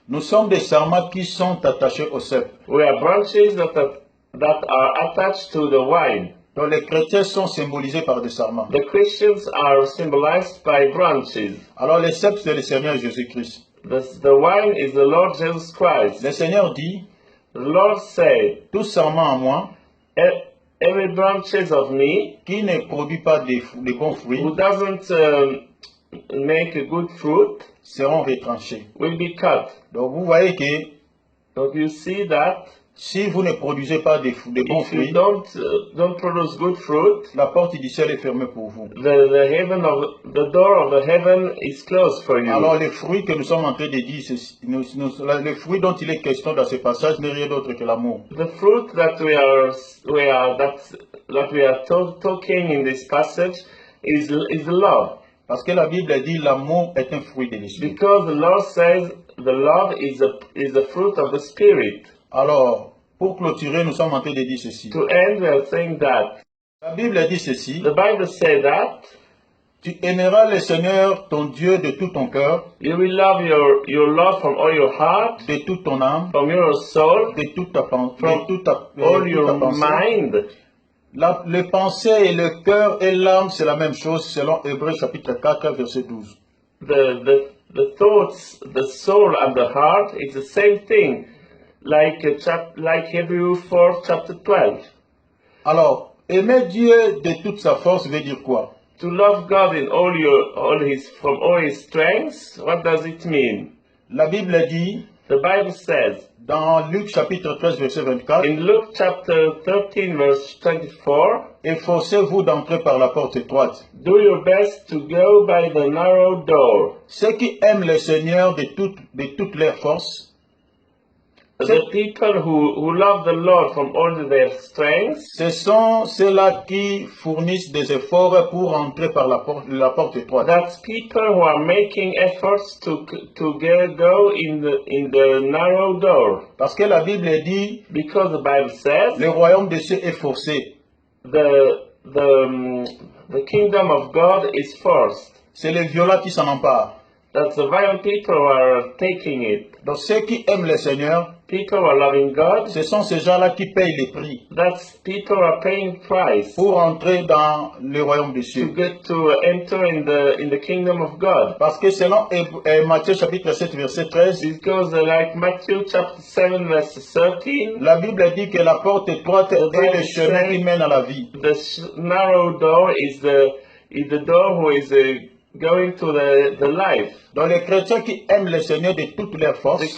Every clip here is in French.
Nous sommes des sarments qui sont attachés au cep. We are branches that are attached to the vine. Donc les chrétiens sont symbolisés par des sarments. The Christians are symbolized by branches. Alors les ceps, c'est le Seigneur Jésus-Christ. The vine is the Lord Jesus Christ. Le Seigneur dit, The Lord said, tout sarment en moi every branches of me qui ne produit pas de bons fruits who doesn't make a good fruit seront retranchés. will be cut. Donc vous voyez que Don't you see that? si vous ne produisez pas de bons If you fruits, don't produce good fruit, la porte du ciel est fermée pour vous. the door of the heaven is closed for you. Alors les fruits que nous sommes en train de dire, les fruits dont il est question dans ce passage n'est rien d'autre que l'amour. The fruit that we are talking in this passage is love, Parce que la Bible dit l'amour est un fruit de l'esprit. because the Lord says the love is a fruit of the Spirit. Alors, pour clôturer, nous sommes en train de dire ceci. To end, we are saying that La Bible dit ceci. the Bible says that Tu aimeras le Seigneur ton Dieu de tout ton cœur, you will love your Lord from all your heart, de toute ton âme, from your soul, de toute ta pensée. all your mind. Le pensée et le cœur et l'âme, c'est la même chose selon Hébreux chapitre 4, verset 12. The thoughts, the soul, and the heart is the same thing, like Hebrews 4 chapter 12. Alors, aimer Dieu de toute sa force veut dire quoi? To love God in from all his strengths, what does it mean? La Bible dit, The Bible says dans Luc chapitre 13, verset 24, in Luke chapter 13 verse 24, efforcez-vous d'entrer par la porte étroite. do your best to go by the narrow door. Ceux qui aiment le Seigneur de toutes leurs forces, The people who love the Lord from all their strengths, ce sont ceux-là qui fournissent des efforts pour entrer par la porte étroite. that's people who are making efforts to go in the narrow door. Parce que la Bible dit, Because the Bible says le royaume de Dieu est forcé. the kingdom of God is forced. C'est les violents qui s'en emparent. That's the violent people who are taking it. Donc ceux qui aiment le Seigneur, People who are loving God, ce sont ces gens-là qui payent les prix that's people who are paying price pour entrer dans le royaume de to Dieu. get to enter in the kingdom of God. Parce que selon Matthieu chapitre 7, verset 13, Because like Matthew chapter 7 verse 13, la Bible dit que la porte étroite est le chemin qui mène à la vie. the narrow door is the door who is going to the life. Donc les chrétiens qui aiment le Seigneur de toutes leurs The forces,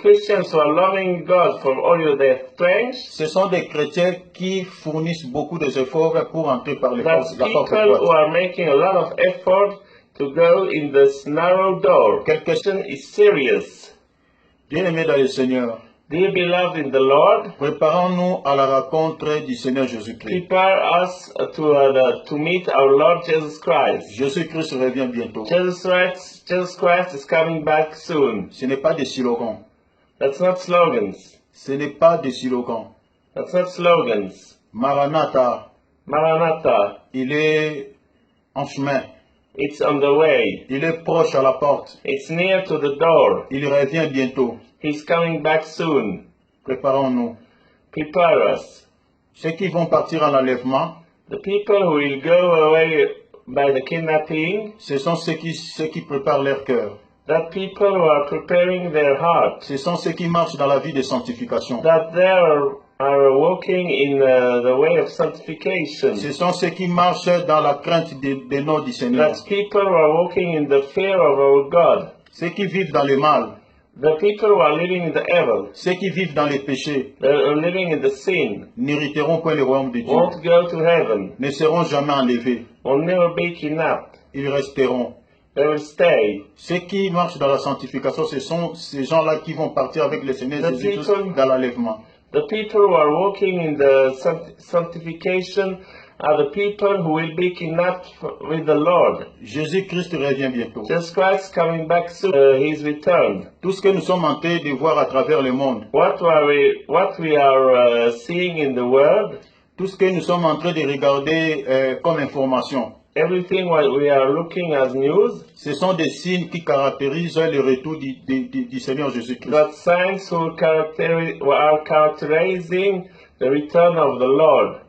Christians who are loving God from all their strength, ce sont des chrétiens qui fournissent beaucoup d'efforts pour entrer par la that's porte people who étroite. are making a lot of effort to go in this narrow door. Quelque Question is serious. Bien-aimés dans le Seigneur, Dear beloved in the Lord, préparons-nous à la rencontre du Seigneur Jésus-Christ. prepare us to meet our Lord Jesus Christ. Jésus-Christ revient bientôt. Jesus Christ is coming back soon. Ce n'est pas des slogans. That's not slogans. Ce n'est pas des slogans. That's not slogans. Maranatha, Maranatha, il est en chemin. it's on the way. Il est proche à la porte. It's near to the door. Il revient bientôt. He's coming back soon. Préparons-nous. Prepare us. Ceux qui vont partir en enlèvement, The people who will go away by the kidnapping, ce sont ceux qui préparent leur cœur. that people who are preparing their heart, Ce sont ceux qui marchent dans la vie de sanctification. that they are walking in the way of sanctification. Ce sont ceux qui marchent dans la crainte des noms du Seigneur. That's people who are walking in the fear of our God. Ceux qui vivent dans le mal, The people who are living in the evil, ceux qui vivent dans les péchés, that are living in the sin, n'hériteront point le royaume de Dieu. won't go to heaven, Ne seront jamais enlevés. will never be kidnapped. Ils resteront. They will stay. Ceux qui marchent dans la sanctification, ce sont ces gens-là qui vont partir avec le Seigneur The Jésus-Christ people- dans l'enlèvement. The people who are walking in the sanctification are the people who will be kidnapped with the Lord. Jésus-Christ revient bientôt. Jesus Christ coming back soon. His return. Tout ce que nous sommes en train de voir à travers le monde, What we are seeing in the world, tout ce que nous sommes en train de regarder comme information, everything what we are looking as news, ce sont des signes qui caractérisent le retour du Seigneur Jésus-Christ. that signs who are characterizing the return of the Lord.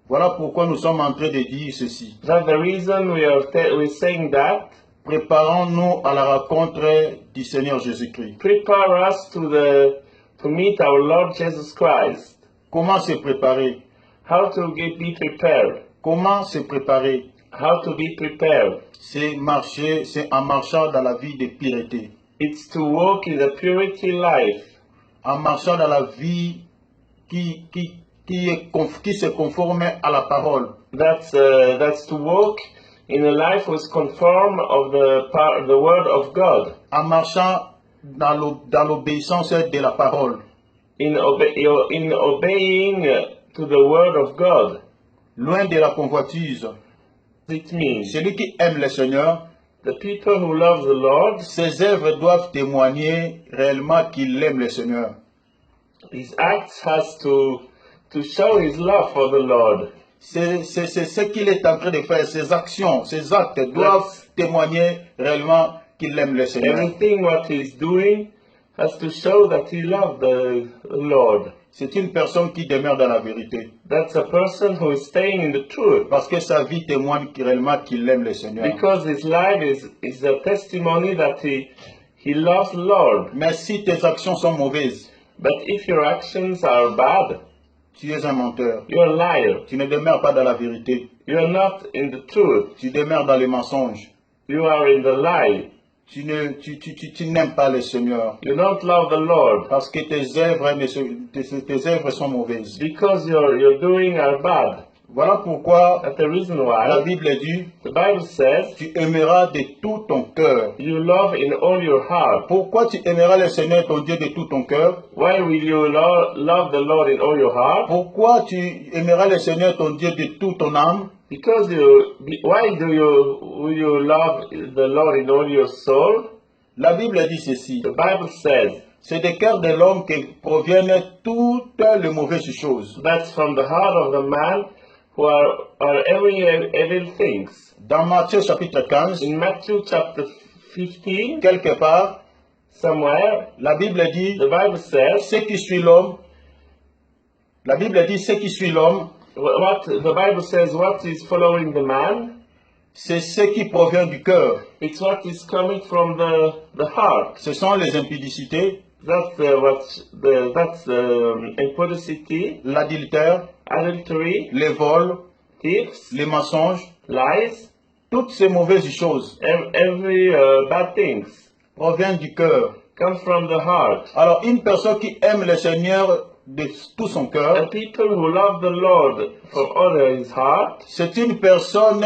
Voilà pourquoi nous sommes en train de dire ceci. That's the reason we're saying that. Préparons-nous à la rencontre du Seigneur Jésus-Christ. Prepare us to meet our Lord Jesus Christ. Comment se préparer? How to be prepared? Comment se préparer? How to be prepared? C'est marcher, c'est en marchant dans la vie de piété. It's to walk in a purity life. En marchant dans la vie qui se conforme à la parole. That's to walk in a life which conform of the word of God. En marchant dans l'obéissance de la parole. In obeying to the word of God. Loin de la convoitise. It means Celui qui aime le Seigneur, the people who love the Lord, ses œuvres doivent témoigner réellement qu'il aime le Seigneur. his acts has to show his love for the Lord. C'est ce qu'il est en train de faire, ses actions, ses actes doivent témoigner réellement qu'il aime le Seigneur. Everything what he's doing has to show that he loves the Lord. C'est une personne qui demeure dans la vérité. That's a person who is staying in the truth. Parce que sa vie témoigne réellement qu'il aime le Seigneur. Because his life is a testimony that he loves the Lord. Mais si tes actions sont mauvaises, But if your actions are bad, tu es un menteur. you're a liar. Tu ne demeures pas dans la vérité. You're not in the truth. Tu demeures dans les mensonges. You are in the lie. Tu n'aimes pas le Seigneur. You don't love the Lord. Parce que tes œuvres sont mauvaises. Because you're doing are bad. Voilà pourquoi That's the reason la why Bible dit, the Bible says tu aimeras de tout ton cœur. you love in all your heart. Pourquoi tu aimeras le Seigneur ton Dieu de tout ton cœur? Why will you love the Lord in all your heart? Pourquoi tu aimeras le Seigneur ton Dieu de toute ton âme? Because will you love the Lord in all your soul? La Bible dit ceci. The Bible says C'est des cœurs de l'homme que proviennent toutes les mauvaises choses. that's from the heart of the man who are every evil things. Dans Matthieu chapitre 15, In Matthew chapter 15, quelque part, somewhere, la Bible dit, the Bible says, ce qui suit l'homme, la Bible dit, ce qui suit l'homme, what the Bible says, what is following the man? c'est ce qui provient du cœur. It's what is coming from the heart. Ce sont les impudicités, That's impudicity, l'adultère, adultery, les vols, thieves, les mensonges, lies, toutes ces mauvaises choses every bad things proviennent du cœur. comes from the heart. Alors, une personne qui aime le Seigneur de tout son And cœur, people who love the Lord from all his heart, c'est une personne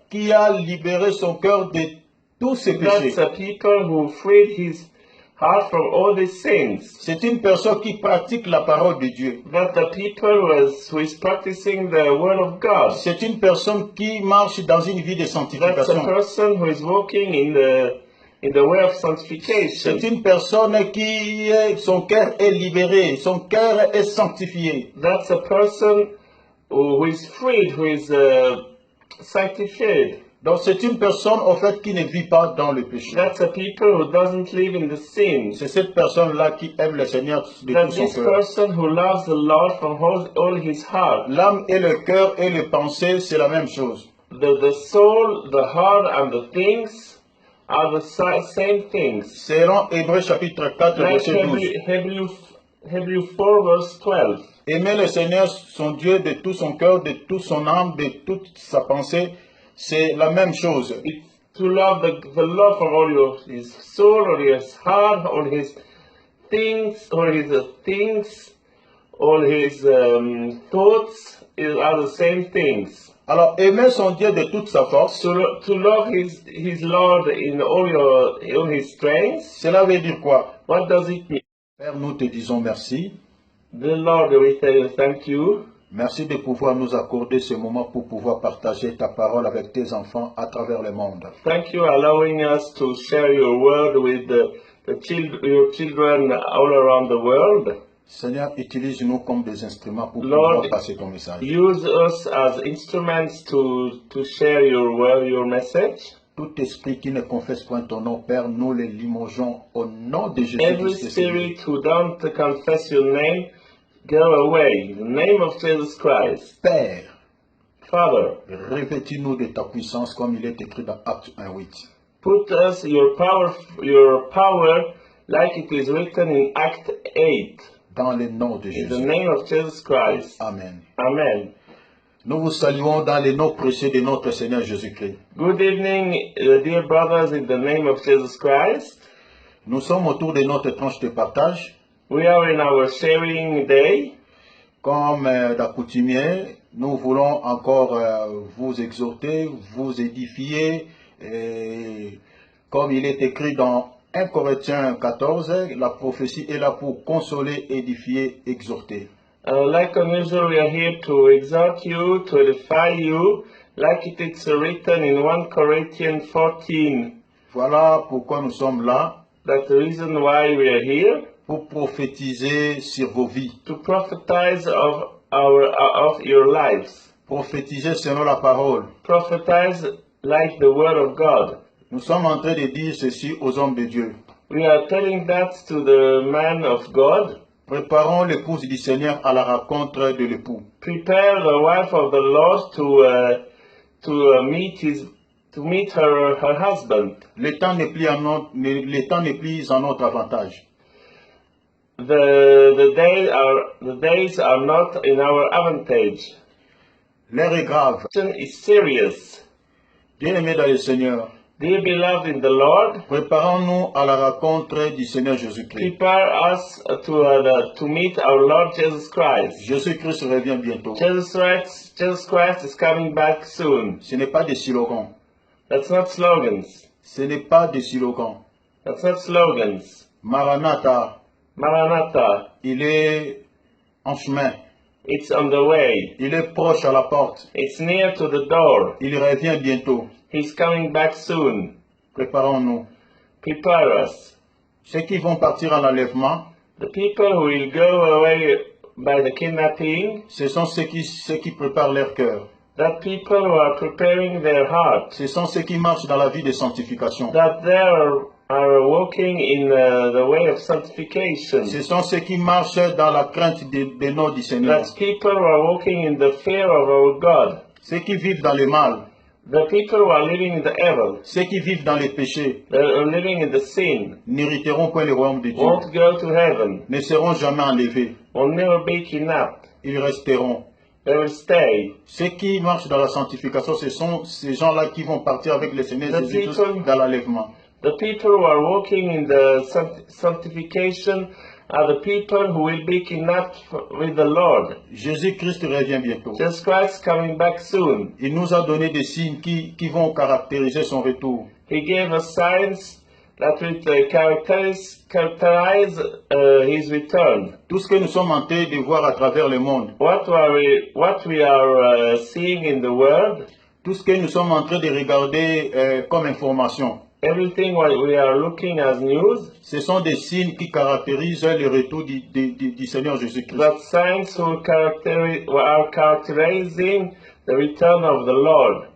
qui a libéré son cœur de tous ses péchés. that's a people who freed his heart from all these sins. C'est une personne qui pratique la parole de Dieu. That the people who is practicing the word of God. C'est une personne qui marche dans une vie de That's a sanctification. person who is walking in the way of sanctification. C'est une personne son cœur est libéré, son cœur est sanctifié. That's a person who is freed, who is sanctified. Donc c'est une personne en fait qui ne vit pas dans le péché. That's a people who doesn't live in the sin. C'est cette personne-là qui aime le Seigneur de tout That's son this cœur. person who loves the Lord from all his heart. L'âme et le cœur et les pensées, c'est la même chose. The soul, the heart, and the things are the same things. Selon Hébreux chapitre 4, Like verset 12. Hebrews 4 verse 12. Aimer le Seigneur, son Dieu, de tout son cœur, de toute son âme, de toute sa pensée, c'est la même chose. It's to love the Lord from all his soul, or his heart, or his things, all his thoughts are the same things. Alors, aimer son Dieu de toute sa force, To love his Lord in all his strength. cela veut dire quoi? What does it mean? Père, nous te disons merci. The Lord, we tell you thank you. Merci de pouvoir nous accorder ce moment pour pouvoir partager ta parole avec tes enfants à travers le monde. Thank you allowing us to share your word with your children all around the world. Seigneur, utilise-nous comme des instruments pour Lord, pouvoir passer ton message. use us as instruments to share your word, your message. Tout esprit qui ne confesse point ton nom, Père, nous les limogeons au nom de Every Jésus-Christ. spirit who don't confess your name, go away. In the name of Jesus Christ. Père, Father, revêtis-nous de ta puissance comme il est écrit dans Acte 1:8. put us your power like it is written in Act 8. Dans le nom de In the Jésus. name of Jesus Christ. Amen. Amen. Nous vous saluons dans le nom précieux de notre Seigneur Jésus-Christ. Good evening, dear brothers, in the name of Jesus Christ. Nous sommes autour de notre tranche de partage. We are in our sharing day. Comme d'accoutumé, nous voulons encore vous exhorter, vous édifier. Et comme il est écrit dans 1 Corinthiens 14, la prophétie est là pour consoler, édifier, exhorter. Like unusual, we are here to exhort you, to edify you, like it is written in 1 Corinthians 14. Voilà pourquoi nous sommes là, That's the reason why we are here, pour prophétiser sur vos vies. to prophesize of your lives. Prophétiser selon la parole. Prophesize like the word of God. Nous sommes en train de dire ceci aux hommes de Dieu. We are telling that to the man of God. Préparons l'épouse du Seigneur à la rencontre de l'époux. Prepare the wife of the Lord to meet her husband. Le temps n'est plus en notre avantage. The days are not in our advantage. L'heure est grave. Is serious. Bien-aimés dans le Seigneur, Dear beloved in the Lord, préparons-nous à la rencontre du Seigneur Jésus-Christ. prepare us to meet our Lord Jesus Christ. Jésus-Christ revient bientôt. Jesus Christ is coming back soon. Ce n'est pas des slogans. That's not slogans. Ce n'est pas des slogans. That's not slogans. Maranatha, Maranatha, il est en chemin. it's on the way. Il est proche à la porte. It's near to the door. Il revient bientôt. He's coming back soon. Préparons-nous. Prepare us. Ceux qui vont partir en enlèvement, The people who will go away by the kidnapping, ce sont ceux qui préparent leur cœur. that people who are preparing their heart, Ce sont ceux qui marchent dans la vie de sanctification. that they are walking in the way of sanctification. Ce sont ceux qui marchent dans la crainte des noms du Seigneur. That's people who are walking in the fear of our God. Ceux qui vivent dans le mal, The people who are living in the evil, ceux qui vivent dans les péchés, that are living in the sin, n'hériteront point le royaume de Dieu, won't go to heaven, ne seront jamais enlevés, will never be kidnapped. ils resteront. They will stay. Ceux qui marchent dans la sanctification, ce sont ces gens-là qui vont partir avec le Seigneur The Jésus people- dans l'enlèvement. The people who are walking in the sanctification are the people who will be kidnapped with the Lord. Jésus-Christ revient bientôt. Jesus Christ coming back soon. Il nous a donné des signes qui vont caractériser son retour. He gave us signs that will characterize his return. Tout ce que nous sommes en train de voir à travers le monde, What we are seeing in the world, tout ce que nous sommes en train de regarder comme information, everything what we are looking as news, ce sont des signes qui caractérisent le retour du Seigneur Jésus-Christ. that signs who are characterizing the return of the Lord.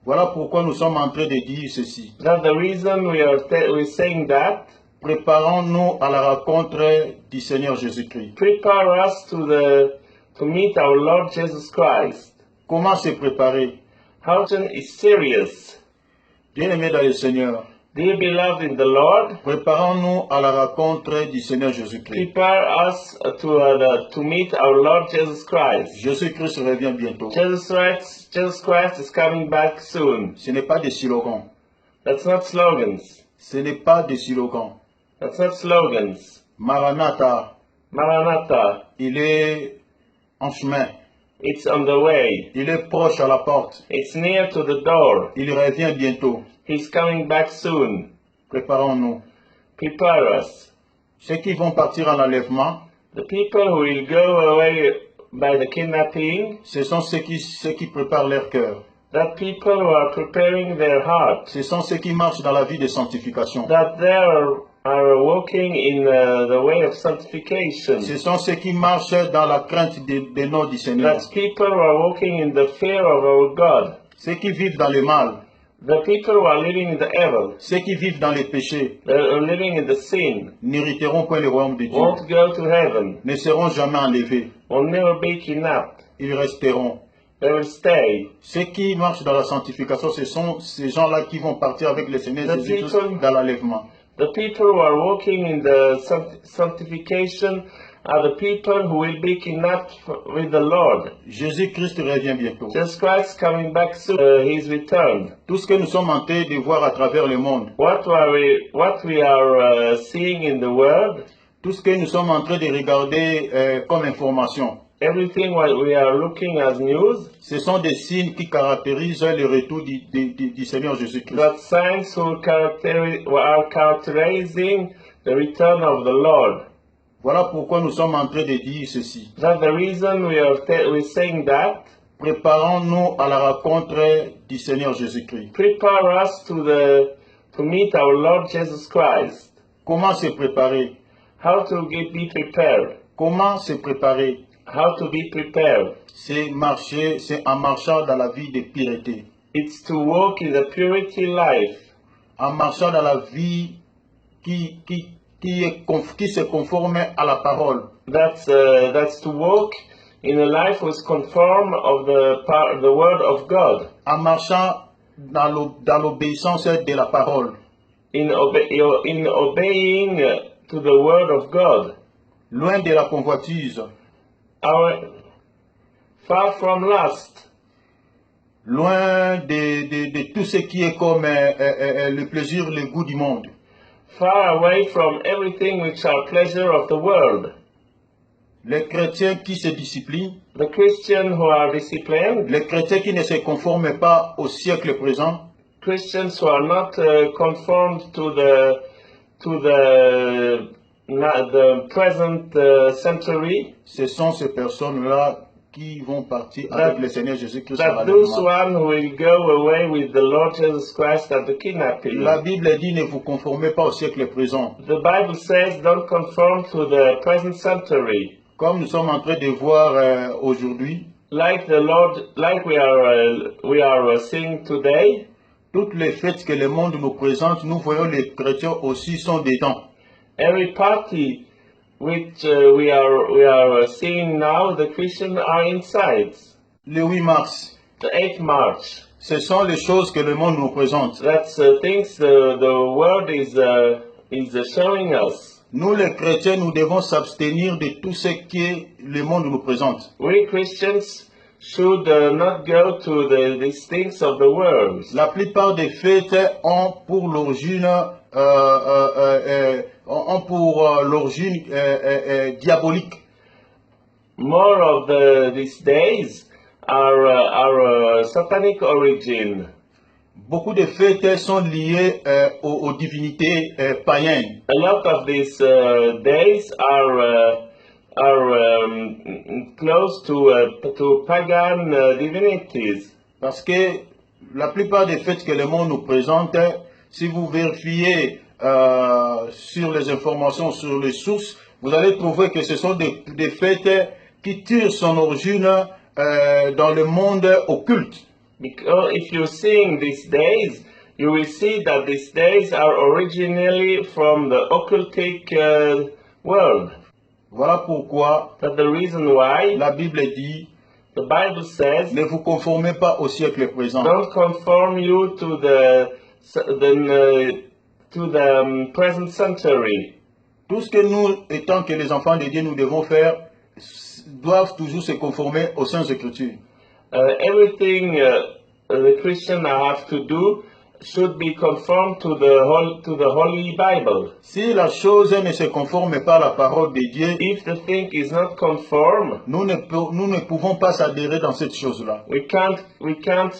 Voilà pourquoi nous sommes en train de dire ceci. That's the reason we're saying that. Préparons-nous à la rencontre du Seigneur Jésus-Christ. Prepare us to meet our Lord Jesus Christ. Comment se préparer? How is serious. Bien-aimés dans le Seigneur, Dear beloved in the Lord, préparons-nous à la rencontre du Seigneur Jésus-Christ. prepare us to meet our Lord Jesus Christ. Jésus-Christ revient bientôt. Jesus Christ is coming back soon. Ce n'est pas des slogans. That's not slogans. Ce n'est pas des slogans. That's not slogans. Maranatha, Maranatha, il est en chemin. it's on the way. Il est proche à la porte. It's near to the door. Il revient bientôt. He's coming back soon. Préparons-nous. Prepare us. Ceux qui vont partir en enlèvement, The people who will go away by the kidnapping, ce sont ceux qui préparent leur cœur. that people who are preparing their heart, Ce sont ceux qui marchent dans la vie de sanctification. that they are walking in the way of sanctification. Ce sont ceux qui marchent dans la crainte des noms du Seigneur. That people who are walking in the fear of our God. Ceux qui vivent dans le mal. The people who are living in the evil. Ceux qui vivent dans les péchés. They are living in the sin. N'hériteront point le royaume de Dieu. Won't go to heaven. Ne seront jamais enlevés. Will never be kidnapped. Ils resteront. They will stay. Ceux qui marchent dans la sanctification, ce sont ces gens-là qui vont partir avec le Seigneur The Jésus-Christ people- dans l'enlèvement. The people who are walking in the sanctification are the people who will be kidnapped with the Lord. Jésus-Christ revient bientôt. Jesus Christ coming back soon. His return. Tout ce que nous sommes en train de voir à travers le monde, What we are seeing in the world, tout ce que nous sommes en train de regarder comme information, everything what we are looking as news, ce sont des signes qui caractérisent le retour du Seigneur Jésus-Christ. that signs who are characterizing the return of the Lord. Voilà pourquoi nous sommes en train de dire ceci. That's the reason we're saying that. Préparons-nous à la rencontre du Seigneur Jésus-Christ. Prepare us to meet our Lord Jesus Christ. Comment se préparer? How to be prepared. Comment se préparer? How to be prepared. C'est marcher, c'est en marchant dans la vie de pureté. It's to walk in the purity life. En marchant dans la vie qui se conforme à la parole. That's to walk in a life which conform of the word of God. En marchant dans l'obéissance de la parole. In obeying to the word of God. Loin de la convoitise. Far from lust. Loin de tout ce qui est comme le plaisir, le goût du monde. Far away from everything which are pleasure of the world. Les chrétiens qui se disciplinent, The Christians who are disciplined, les chrétiens qui ne se conforment pas au siècle présent, Christians who are not conformed to the present century, ce sont ces personnes-là qui vont partir avec le Seigneur Jésus-Christ à that those l'enlèvement. one who will go away with the Lord Jesus Christ at the kidnapping. La Bible dit ne vous conformez pas au siècle présent. The Bible says don't conform to the present century. Comme nous sommes en train de voir aujourd'hui, Like we are seeing today, toutes les fêtes que le monde nous présente, nous voyons les chrétiens aussi sont dedans. every party which we are seeing now, the Christians are inside. Le 8 mars, The 8th March. ce sont les choses que le monde nous présente. That's things the world is showing us. Nous les chrétiens, nous devons s'abstenir de tout ce que le monde nous présente. We Christians should not go to these things of the world. La plupart des fêtes ont pour l'origine diabolique. More of these days are satanic origin. Beaucoup de fêtes sont liées aux divinités païennes. A lot of these days are close to pagan divinities. Parce que la plupart des fêtes que le monde nous présente, si vous vérifiez sur les informations, sur les sources, vous allez trouver que ce sont des fêtes qui tirent son origine dans le monde occulte. Because if you're seeing these days, you will see that these days are originally from the occultic world. Voilà pourquoi That's the reason why la Bible dit, the Bible says, ne vous conformez pas au siècle présent. don't conform you to the present century. Tout ce que nous, étant que les enfants de Dieu, nous devons faire, doivent toujours se conformer aux Saintes Écritures. Everything the Christian have to do should be conformed to the Holy Bible. Si la chose ne se conforme pas à la parole de Dieu, If the thing is not conform, nous ne pouvons pas s'adhérer dans cette chose-là. we can't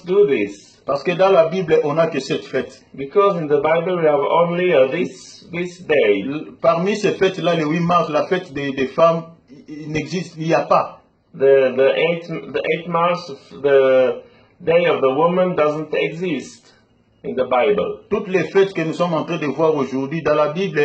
do this. Parce que dans la Bible, on n'a que cette fête. Because in the Bible we have only this day. Parmi ces fêtes-là, le 8 mars, la fête des femmes, il n'existe, il n'y a pas. The 8th March, the day of the woman doesn't exist. in the Bible. Toutes les fêtes que nous sommes en train de voir aujourd'hui dans la Bible,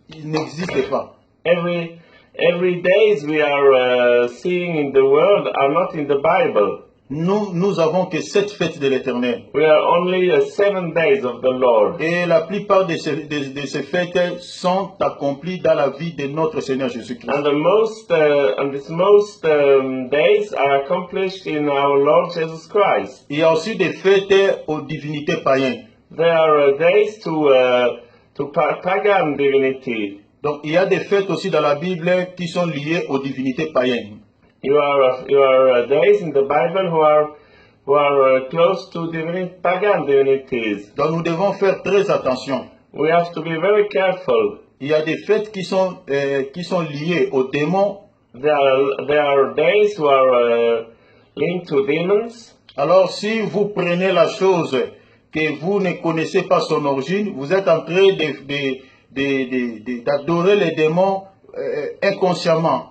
ils n'existent pas. Every days we are seeing in the world are not in the Bible. Nous avons que 7 fêtes de l'Éternel. We are only 7 days of the Lord. Et la plupart de ces fêtes sont accomplies dans la vie de notre Seigneur Jésus-Christ. And these most days are accomplished in our Lord Jesus Christ. Il y a aussi des fêtes aux divinités païennes. There are days to pagan divinity. Donc il y a des fêtes aussi dans la Bible qui sont liées aux divinités païennes. You are days in the Bible who are close to pagan divinities. Donc nous devons faire très attention. We have to be very careful. Il y a des fêtes qui sont liées aux démons. There are days who are linked to demons. Alors si vous prenez la chose que vous ne connaissez pas son origine, vous êtes en train d'adorer les démons inconsciemment.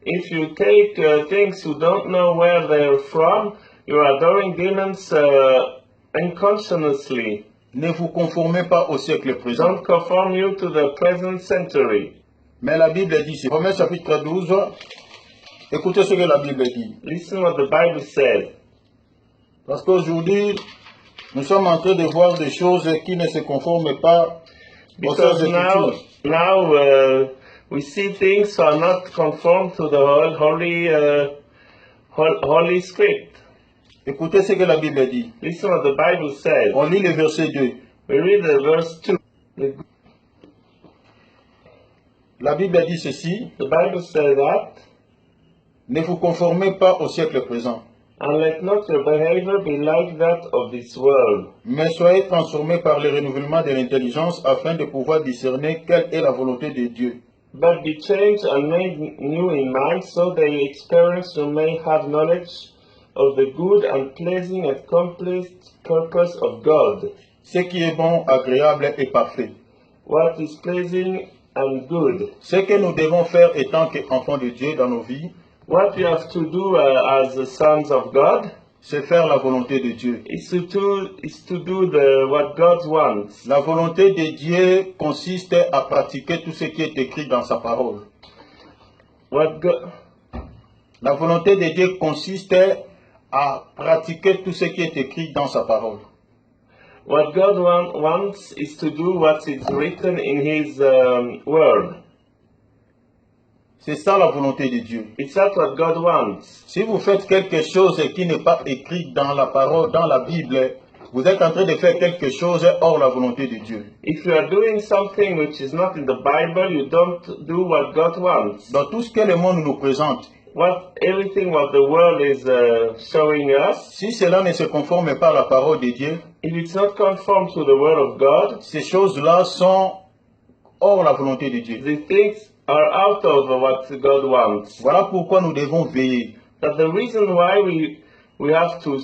If you take things you don't know where they're from, you are adoring demons unconsciously. Ne vous conformez pas au siècle présent. Don't conform you to the present century. Mais la Bible dit, c'est Romains chapitre 12, écoutez ce que la Bible dit. Listen what the Bible says. Parce qu'aujourd'hui, nous sommes en train de voir des choses qui ne se conforment pas aux Because Écritures. now we see things are not conformed to the holy script. Écoutez ce que la Bible dit. Listen what the Bible says. On lit le verset 2. We read the verse 2. La Bible dit ceci. The Bible says that, Ne vous conformez pas au siècle présent, and let not your behavior be like that of this world, mais soyez transformés par le renouvellement de l'intelligence afin de pouvoir discerner quelle est la volonté de Dieu. but be changed and made new in mind, so that you experience you may have knowledge of the good and pleasing and complete purpose of God. Ce qui est bon, agréable et parfait. What is pleasing and good. Ce que nous devons faire étant qu'enfants de Dieu dans nos vies, What we have to do as the sons of God c'est faire la volonté de Dieu. is to do what God wants. La volonté de Dieu consiste à pratiquer tout ce qui est écrit dans sa parole. La volonté de Dieu consiste à pratiquer tout ce qui est écrit dans sa parole. What God wants is to do what is written in His Word. C'est ça la volonté de Dieu. It's that what God wants. Si vous faites quelque chose qui n'est pas écrit dans la parole, dans la Bible, vous êtes en train de faire quelque chose hors la volonté de Dieu. If you are doing something which is not in the Bible, you don't do what God wants. Dans tout ce que le monde nous présente, Everything what the world is showing us, si cela ne se conforme pas à la parole de Dieu, if it's not conformed to the Word of God, ces choses-là sont hors la volonté de Dieu. the things are out of what God wants. Voilà pourquoi nous devons veiller. But the reason why we have to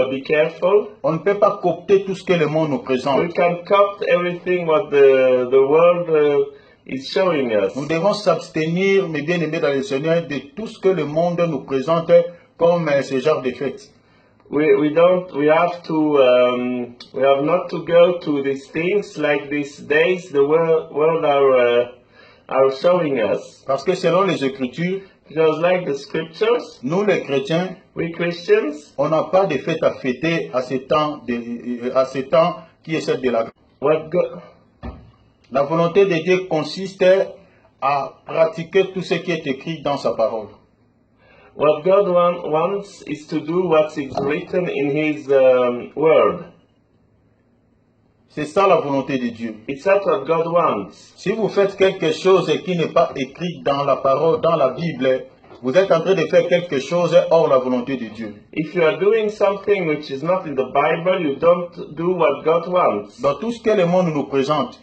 be careful, On ne peut pas coopter tout ce que le monde nous we présente. can copy everything what the world is showing us. Nous devons s'abstenir, mes bien-aimés dans le Seigneur, de tout ce que le monde nous présente comme ce genre de fête. We have not to go to these things like these days the world are showing us. Parce que selon les Écritures, Because like the scriptures, nous les chrétiens, we Christians, on n'a pas de fête à fêter à ce temps qui est celle de la grâce. La volonté de Dieu consiste à pratiquer tout ce qui est écrit dans sa parole. What God wants is to do what is written in His Word. C'est ça la volonté de Dieu. It's that what God wants. Si vous faites quelque chose qui n'est pas écrit dans la parole, dans la Bible, vous êtes en train de faire quelque chose hors la volonté de Dieu. If you are doing something which is not in the Bible, you don't do what God wants. Dans tout ce que le monde nous présente,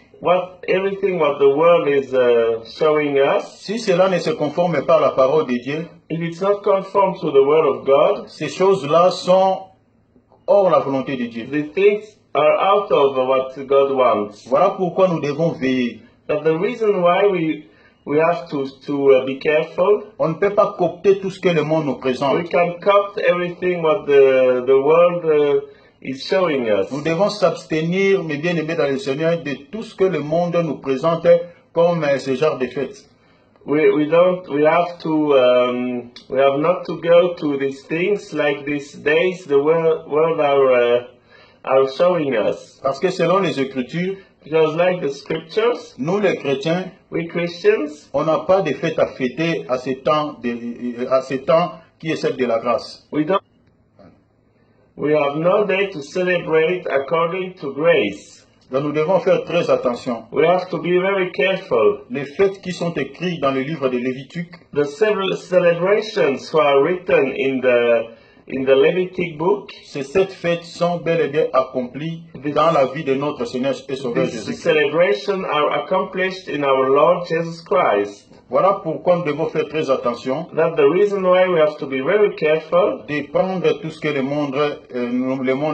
Everything what the world is showing us, si cela ne se conforme pas à la parole de Dieu, if it's not conformed to the Word of God, ces choses-là sont hors la volonté de Dieu. the things are out of what God wants. Voilà pourquoi nous devons veiller. But the reason why we have to be careful, On ne peut pas coopter tout ce que le monde nous we présente. can copy everything what the world is showing us. Nous devons s'abstenir, mes bien-aimés dans le Seigneur, de tout ce que le monde nous présente comme ce genre de fête. We have not to go to these things like these days the world are showing us. Parce que selon les Écritures, Because like the scriptures, nous les chrétiens, we Christians, on n'a pas de fête à fêter à ce temps, qui est celle de la grâce. we have no day to celebrate according to grace. Donc nous devons faire très attention. We have to be very careful. Les fêtes qui sont écrites dans le livre de Lévitique, The several celebrations who are written in the Levitic book, ces 7 fêtes sont bel et bien accomplies dans la vie de notre Seigneur et Sauveur these Jésus-Christ. celebrations are accomplished in our Lord Jesus Christ. Voilà pourquoi nous devons faire très attention That's the reason why we have to be very careful de prendre tout ce que le monde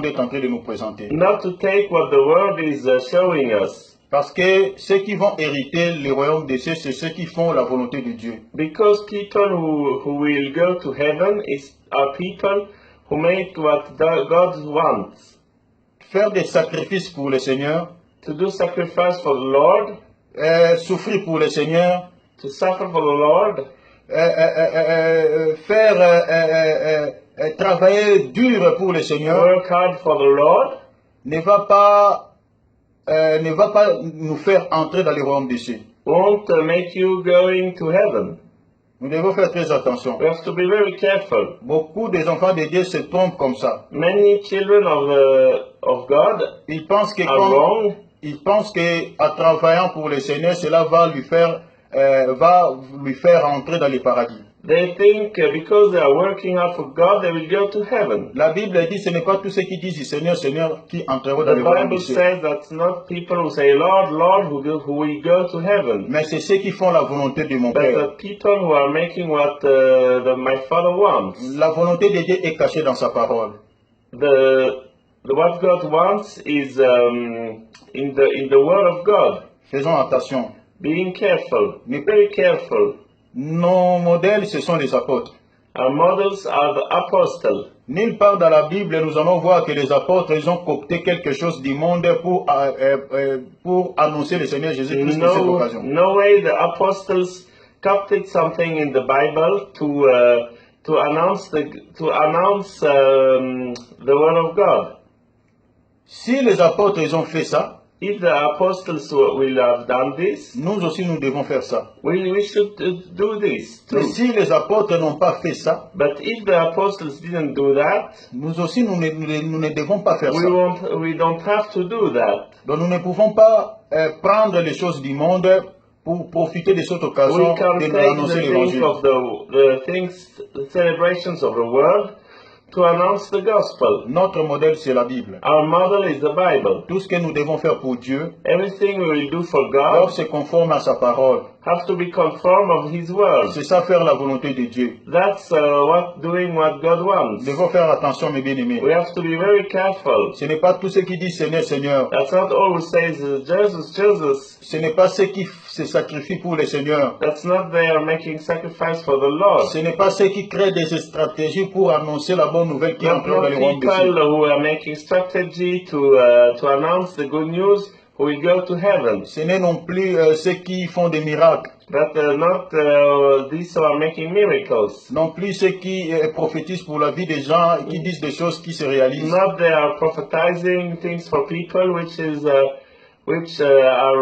est en train de nous présenter. not to take what the world is showing us. Parce que ceux qui vont hériter le royaume des cieux, c'est ceux qui font la volonté de Dieu. Because people who will go to heaven are people who make what God wants. Faire des sacrifices pour le Seigneur, To do sacrifice for the Lord, souffrir pour le Seigneur, to suffer for the Lord, travailler dur pour le Seigneur, work hard for the Lord, ne va pas nous faire entrer dans le royaume des cieux. won't make you going to heaven. Nous devons faire très attention. We have to be very careful. Beaucoup des enfants de Dieu se trompent comme ça. Many children of God Ils pensent que are wrong. à travaillant pour le Seigneur, cela va lui faire entrer dans le paradis. They think because they are working hard for God, they will go to heaven. La Bible dit ce n'est pas tous ceux qui disent Seigneur, Seigneur qui entreront dans The le royaume des Bible cieux. says that's not people who say Lord, Lord who will go to heaven, Mais c'est ceux qui font la volonté de mon but Père. the people who are making what my Father wants. La volonté de Dieu est cachée dans sa parole. What God wants is in the Word of God. Faisons attention. Being careful, be very careful. Nos modèles, ce sont les apôtres. Our models are the apostles. Nulle part dans la Bible, nous allons voir que les apôtres, ils ont copté quelque chose du monde pour annoncer le Seigneur Jésus-Christ de cette occasion. No way the apostles copied something in the Bible to announce the word of God. Si les apôtres, ils ont fait ça, If the apostles will have done this, nous aussi, nous devons faire ça. we should do this too. Mais si les apôtres n'ont pas fait ça, But if the apostles didn't do that, nous aussi, nous ne devons pas faire ça. we don't have to do that. Donc nous ne pouvons pas prendre les choses du monde pour profiter de cette We occasion can de nous take annoncer the things l'évangile. of the celebrations of the world to announce the gospel. Notre modèle, c'est la Bible. Our model is the Bible. Tout ce que nous devons faire pour Dieu Everything we will do for doit God se conformer à sa parole. have to be conform of His word. C'est ça, faire la volonté de Dieu. That's doing what God wants. Nous devons faire attention, mes bien-aimés. We have to be very careful. Ce n'est pas tous ceux qui disent Seigneur, Seigneur. That's not all who says Jesus, Jesus. Ce n'est pas ceux qui se sacrifient pour le Seigneur. That's not they are making sacrifice for the Lord. Ce n'est pas ceux qui créent des stratégies pour annoncer la bonne nouvelle qui Not entre dans le royaume des cieux. people who are making strategy to announce the good news who will go to heaven. Ce n'est non plus ceux qui font des miracles. But not these who are making miracles. Non plus ceux qui prophétisent pour la vie des gens, qui disent des choses qui se réalisent. Not they are prophetizing things for people which are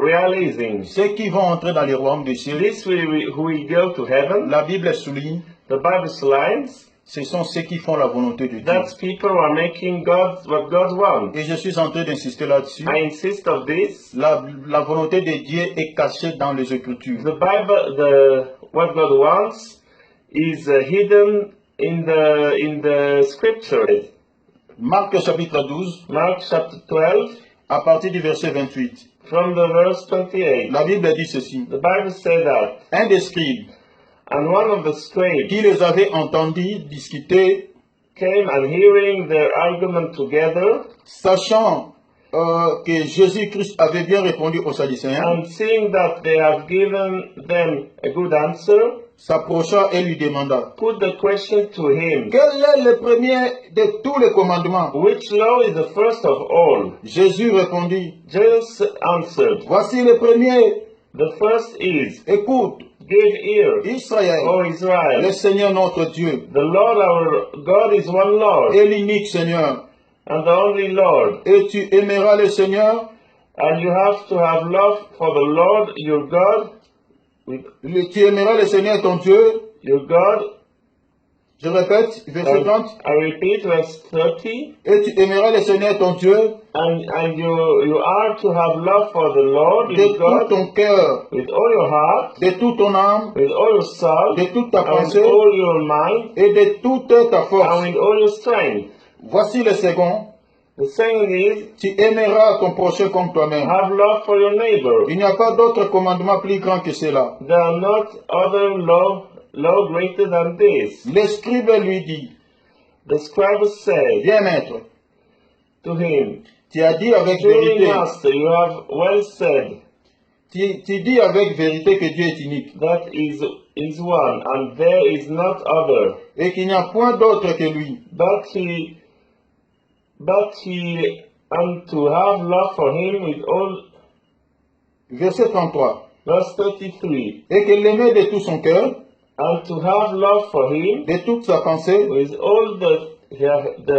realizing. Ceux qui vont entrer dans le royaume des cieux, This who will go to heaven. la Bible souligne, The Bible lines. ce sont ceux qui font la volonté de Dieu. That's people who are making what God wants. Et je suis en train d'insister là-dessus. I insist of this. La volonté de Dieu est cachée dans les Écritures. The Bible, what God wants, is hidden in the Scriptures. Marc chapitre 12, Mark chapter 12, à partir du verset 28. from the verse 28. La Bible dit ceci. The Bible said that, Un des scribes and one of the scribes qui les avait entendus discuter, came and hearing their argument together, sachant que Jésus-Christ avait bien répondu aux Sadducéens, and seeing that they have given them a good answer, s'approcha et lui demanda, put the question to him, quel est le premier de tous les commandements? which law is the first of all? Jésus répondit, Jesus answered, voici le premier, the first is, écoute, give ear, Israël, O le Israel, Seigneur notre Dieu, the Lord our God is one Lord, est l'unique Seigneur, and the only Lord, et tu aimeras le Seigneur, and you have to have love for the Lord your God, tu aimeras le Seigneur ton Dieu, your God, je répète, verset 30, I repeat verse 30, et tu aimeras le Seigneur ton Dieu and you are to have love for the Lord de your tout God ton cœur, with all your heart, de toute ton âme, with all your soul, de toute ta and with pensée all your mind, et de toute ta and force. with all your strength. Voici le second, The second is, tu aimeras ton prochain comme toi-même. have love for your neighbor. Il n'y a pas d'autre commandement plus grand que cela. There are not other law greater than this. Le scribe lui dit, The scribe said viens maître, to him, tu as dit avec truly vérité, master, you have well said, tu dis avec vérité que Dieu est unique that is one, and there is not other. et qu'il n'y a point d'autre que lui. But he, and to have love for him with all, Verset 33. verse 33, Et qu'il l'aimait de tout son cœur, and to have love for him de toute sa pensée, with all the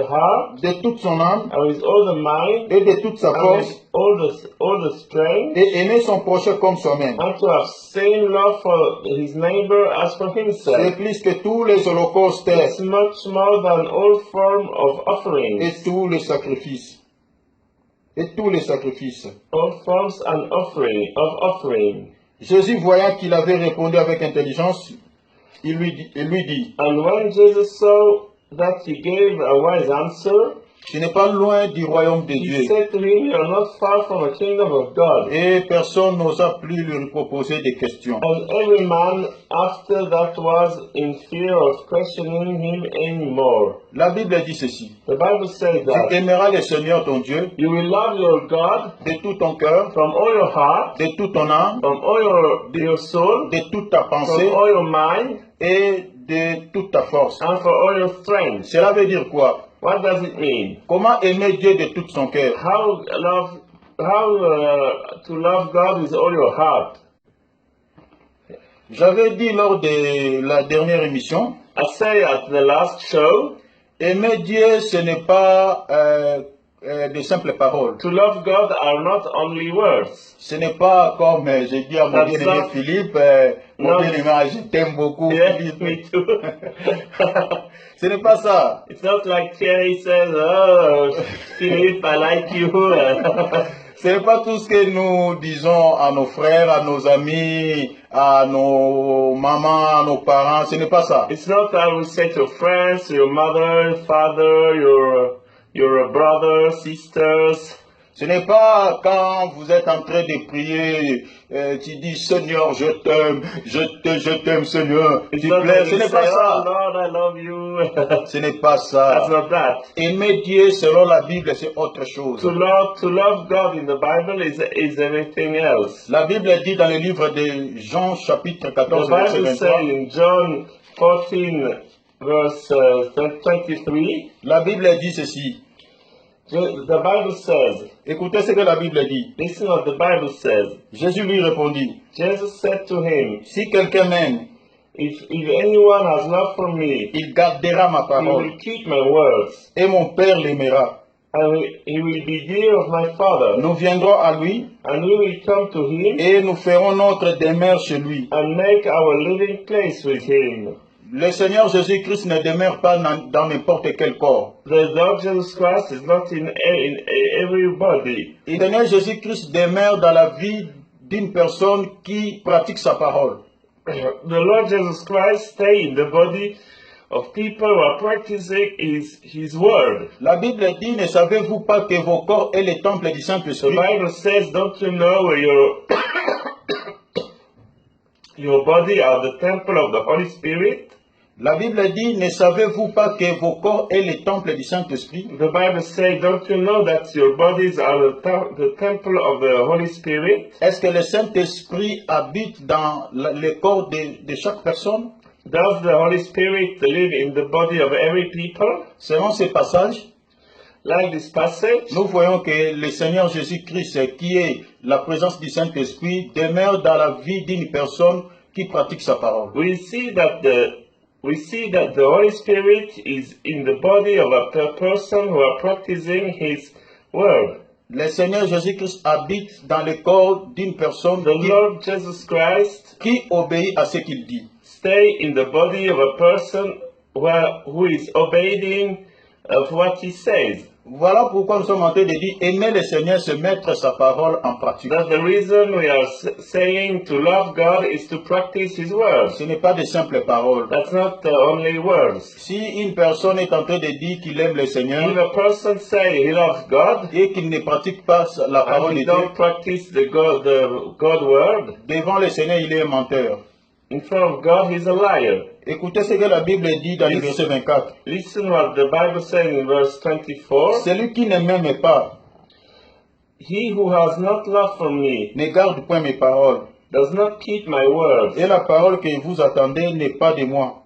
heart, de toute son âme and with all the mind, et de toute sa and force, with all the strength, et aimer son prochain comme soi-même. and to have same love for his neighbor as for C'est himself. plus que tous les holocaustes It's much more than all form of et offerings, tous les sacrifices. Et tous les sacrifices. all forms and offering. Jésus, voyant qu'il avait répondu avec intelligence, il lui dit, And when Jesus saw that he gave a wise answer, tu n'es pas loin du royaume de he Dieu. said to him, you are not far from the kingdom of God. Et personne n'osa plus lui proposer des questions. And every man after that was in fear of questioning him anymore. La Bible dit ceci. The Bible says Tu that aimeras le Seigneur ton Dieu you will love your God de tout ton cœur, from all your heart, de toute ton âme, from all your soul, de toute ta from pensée all your mind, et de toute ta force. and for all your strength. Cela veut dire quoi? What does it mean? Comment aimer Dieu de tout son cœur? How to love God with all your heart? J'avais dit lors de la dernière émission, I say at the last show, aimer Dieu, ce n'est pas de simples paroles. to love God are not only words. Ce n'est pas comme j'ai dit à mon That's bien-aimé not- Philippe, mon Non. bien-aimé, je t'aime beaucoup, Yes, Philippe. me too. Ce n'est pas ça. It's not like Thierry says, oh, Philippe, I like you. Ce n'est pas tout ce que nous disons à nos frères, à nos amis, à nos mamans, à nos parents. Ce n'est pas ça. It's not that we say to your friends, to your mother, father, your brother, sisters. Ce n'est pas quand vous êtes en train de prier, tu dis Seigneur, je t'aime Seigneur, It's tu not plais. that Ce you n'est pas say, oh ça. Lord, I love you. Ce n'est pas That's ça. not that. Aimer Dieu selon la Bible, c'est autre chose. To love God in the Bible is everything else. La Bible dit dans le livre de Jean chapitre The 14 verset Bible 23, says in John 14 verse 23, la Bible dit ceci. the Bible says, Écoutez ce que la Bible dit. listen what the Bible says. Jésus lui répondit, Jesus said to him, si quelqu'un m'aime, if anyone has love for me, il gardera ma he parole will keep my words, et mon Père l'aimera. and he will be dear of my Father, Nous viendrons à lui and we will come to him et nous ferons notre demeure chez lui. and make our living place with him. Le Seigneur Jésus-Christ ne demeure pas dans n'importe quel corps. The Lord Jesus Christ is not in everybody. Le Seigneur Jésus-Christ demeure dans la vie d'une personne qui pratique sa parole. The Lord Jesus Christ stay in the body of people who are practicing his word. La Bible dit, ne savez-vous pas que vos corps est le temple du The Saint-Esprit? Bible says, don't you know your body are the temple of the Holy Spirit? La Bible dit, ne savez-vous pas que vos corps est le temple du Saint-Esprit? The Bible says, don't you know that your bodies are the temple of the Holy Spirit? Est-ce que le Saint-Esprit habite dans le corps de chaque personne? Does the Holy Spirit live in the body of every people? Selon ce passage, Like this passage, nous voyons que le Seigneur Jésus-Christ, qui est la présence du Saint-Esprit, demeure dans la vie d'une personne qui pratique sa parole. we see that the Holy Spirit is in the body of a person who are practicing His word. Le Seigneur Jésus-Christ habite dans le corps d'une personne The Lord Jesus Christ qui obéit à ce qu'il dit. stay in the body of a person who is obeying of what He says. Voilà pourquoi nous sommes en train de dire aimer le Seigneur, c'est mettre sa parole en pratique. That's the reason we are saying to love God is to practice His words. Ce n'est pas de simples paroles. That's not the only words. Si une personne est en train de dire qu'il aime le If Seigneur a person say he loves God et qu'il ne pratique pas la and parole he de Dieu, don't practice the God word, devant le Seigneur, il est un menteur. in front of God he's a liar. Écoutez ce que la Bible dit dans le verset 24. Listen what the Bible says in verse 24. Celui qui ne m'aime pas He who has not love for me ne garde point mes paroles. does not keep my words, Et la parole que vous attendez n'est pas de moi.